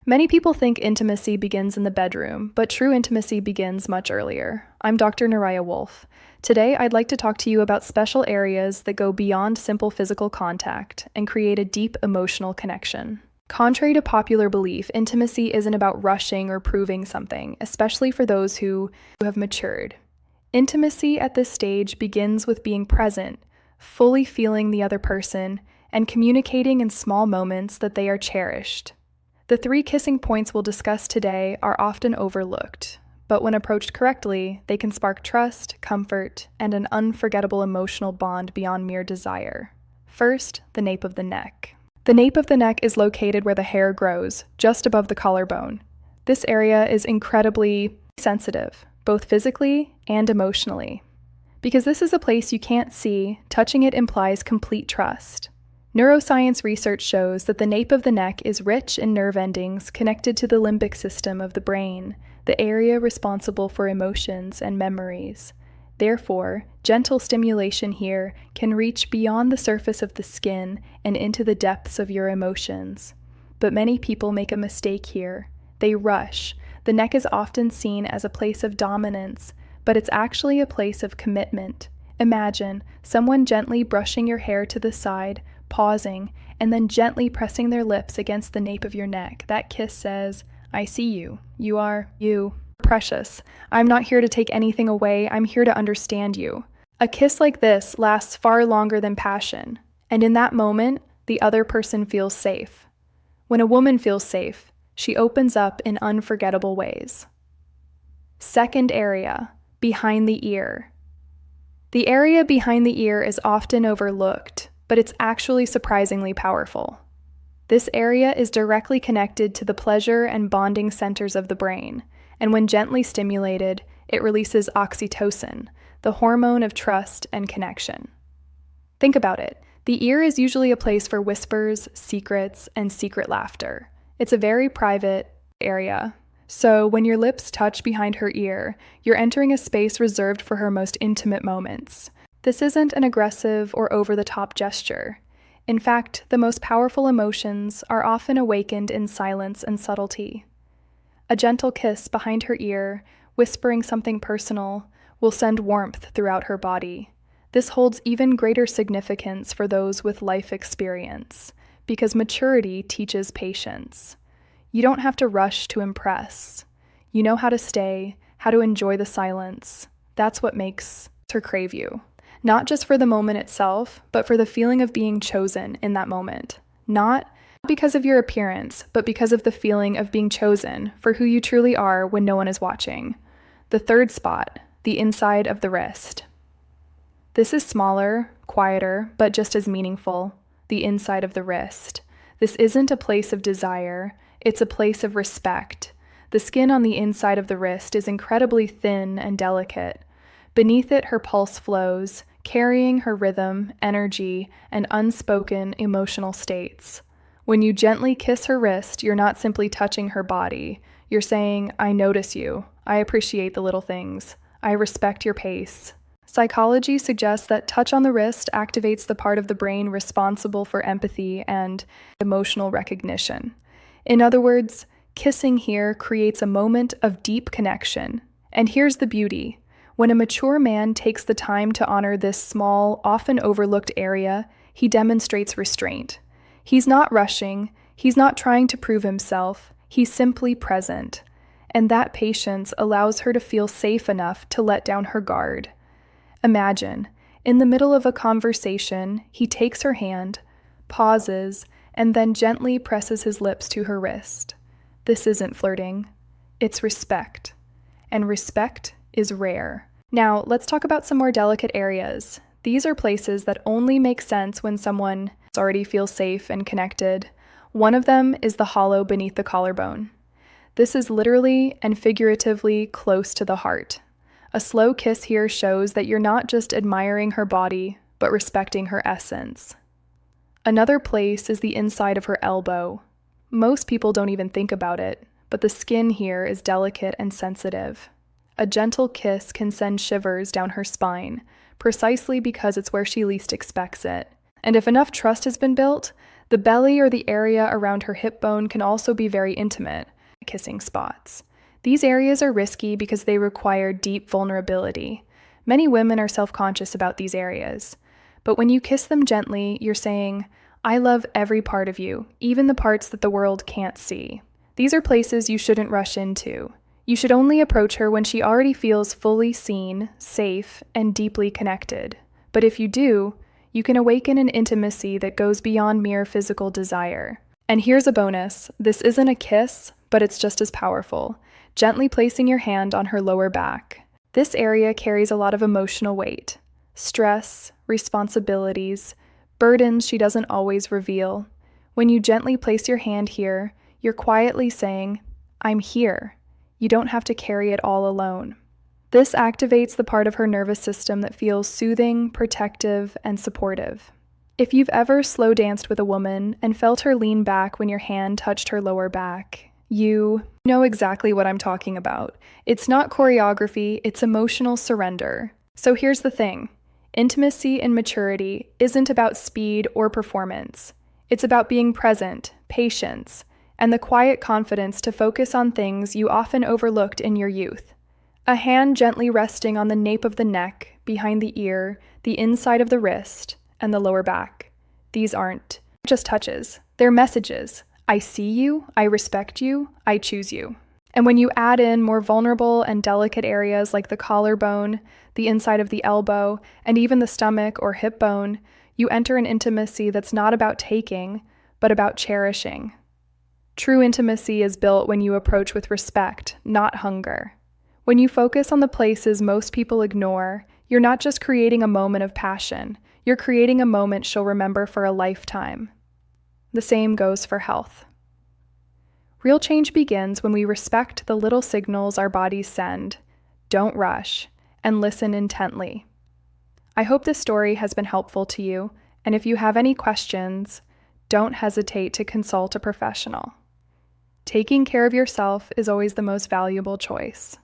Many people think intimacy begins in the bedroom, but true intimacy begins much earlier. I'm Dr. Naraya Wolf. Today, I'd like to talk to you about special areas that go beyond simple physical contact and create a deep emotional connection. Contrary to popular belief, intimacy isn't about rushing or proving something, especially for those who have matured. Intimacy at this stage begins with being present, fully feeling the other person, and communicating in small moments that they are cherished. The 3 kissing points we'll discuss today are often overlooked, but when approached correctly, they can spark trust, comfort, and an unforgettable emotional bond beyond mere desire. First, the nape of the neck. The nape of the neck is located where the hair grows, just above the collarbone. This area is incredibly sensitive, both physically and emotionally. Because this is a place you can't see, touching it implies complete trust. Neuroscience research shows that the nape of the neck is rich in nerve endings connected to the limbic system of the brain, the area responsible for emotions and memories. Therefore, gentle stimulation here can reach beyond the surface of the skin and into the depths of your emotions. But many people make a mistake here. They rush. The neck is often seen as a place of dominance, but it's actually a place of commitment. Imagine someone gently brushing your hair to the side, pausing, and then gently pressing their lips against the nape of your neck. That kiss says, I see you. You are precious. I'm not here to take anything away. I'm here to understand you. A kiss like this lasts far longer than passion, and in that moment, the other person feels safe. When a woman feels safe, she opens up in unforgettable ways. Second area, behind the ear. The area behind the ear is often overlooked, but it's actually surprisingly powerful. This area is directly connected to the pleasure and bonding centers of the brain, and when gently stimulated, it releases oxytocin, the hormone of trust and connection. Think about it. The ear is usually a place for whispers, secrets, and secret laughter. It's a very private area. So when your lips touch behind her ear, you're entering a space reserved for her most intimate moments. This isn't an aggressive or over-the-top gesture. In fact, the most powerful emotions are often awakened in silence and subtlety. A gentle kiss behind her ear, whispering something personal, will send warmth throughout her body. This holds even greater significance for those with life experience, because maturity teaches patience. You don't have to rush to impress. You know how to stay, how to enjoy the silence. That's what makes her crave you. Not just for the moment itself, but for the feeling of being chosen in that moment. Not because of your appearance, but because of the feeling of being chosen for who you truly are when no one is watching. The third spot, the inside of the wrist. This is smaller, quieter, but just as meaningful. The inside of the wrist. This isn't a place of desire, it's a place of respect. The skin on the inside of the wrist is incredibly thin and delicate. Beneath it, her pulse flows, carrying her rhythm, energy, and unspoken emotional states. When you gently kiss her wrist, you're not simply touching her body. You're saying, I notice you. I appreciate the little things. I respect your pace. Psychology suggests that touch on the wrist activates the part of the brain responsible for empathy and emotional recognition. In other words, kissing here creates a moment of deep connection. And here's the beauty. When a mature man takes the time to honor this small, often overlooked area, he demonstrates restraint. He's not rushing, he's not trying to prove himself, he's simply present. And that patience allows her to feel safe enough to let down her guard. Imagine, in the middle of a conversation, he takes her hand, pauses, and then gently presses his lips to her wrist. This isn't flirting, it's respect. And respect is rare. Now, let's talk about some more delicate areas. These are places that only make sense when someone already feels safe and connected. One of them is the hollow beneath the collarbone. This is literally and figuratively close to the heart. A slow kiss here shows that you're not just admiring her body, but respecting her essence. Another place is the inside of her elbow. Most people don't even think about it, but the skin here is delicate and sensitive. A gentle kiss can send shivers down her spine, precisely because it's where she least expects it. And if enough trust has been built, The belly or the area around her hip bone can also be very intimate, kissing spots. These areas are risky because they require deep vulnerability. Many women are self-conscious about these areas. But when you kiss them gently, you're saying, "I love every part of you, even the parts that the world can't see." These are places you shouldn't rush into. You should only approach her when she already feels fully seen, safe, and deeply connected. But if you do, you can awaken an intimacy that goes beyond mere physical desire. And here's a bonus. This isn't a kiss, but it's just as powerful. Gently placing your hand on her lower back. This area carries a lot of emotional weight. Stress, responsibilities, burdens she doesn't always reveal. When you gently place your hand here, you're quietly saying, "I'm here. You don't have to carry it all alone." This activates the part of her nervous system that feels soothing, protective, and supportive. If you've ever slow danced with a woman and felt her lean back when your hand touched her lower back, you know exactly what I'm talking about. It's not choreography, it's emotional surrender. So here's the thing. Intimacy and maturity isn't about speed or performance. It's about being present, patience, and the quiet confidence to focus on things you often overlooked in your youth. A hand gently resting on the nape of the neck, behind the ear, the inside of the wrist, and the lower back. These aren't just touches. They're messages. I see you, I respect you, I choose you. And when you add in more vulnerable and delicate areas like the collarbone, the inside of the elbow, and even the stomach or hip bone, you enter an intimacy that's not about taking, but about cherishing. True intimacy is built when you approach with respect, not hunger. When you focus on the places most people ignore, you're not just creating a moment of passion, you're creating a moment she'll remember for a lifetime. The same goes for health. Real change begins when we respect the little signals our bodies send, don't rush, and listen intently. I hope this story has been helpful to you, and if you have any questions, don't hesitate to consult a professional. Taking care of yourself is always the most valuable choice.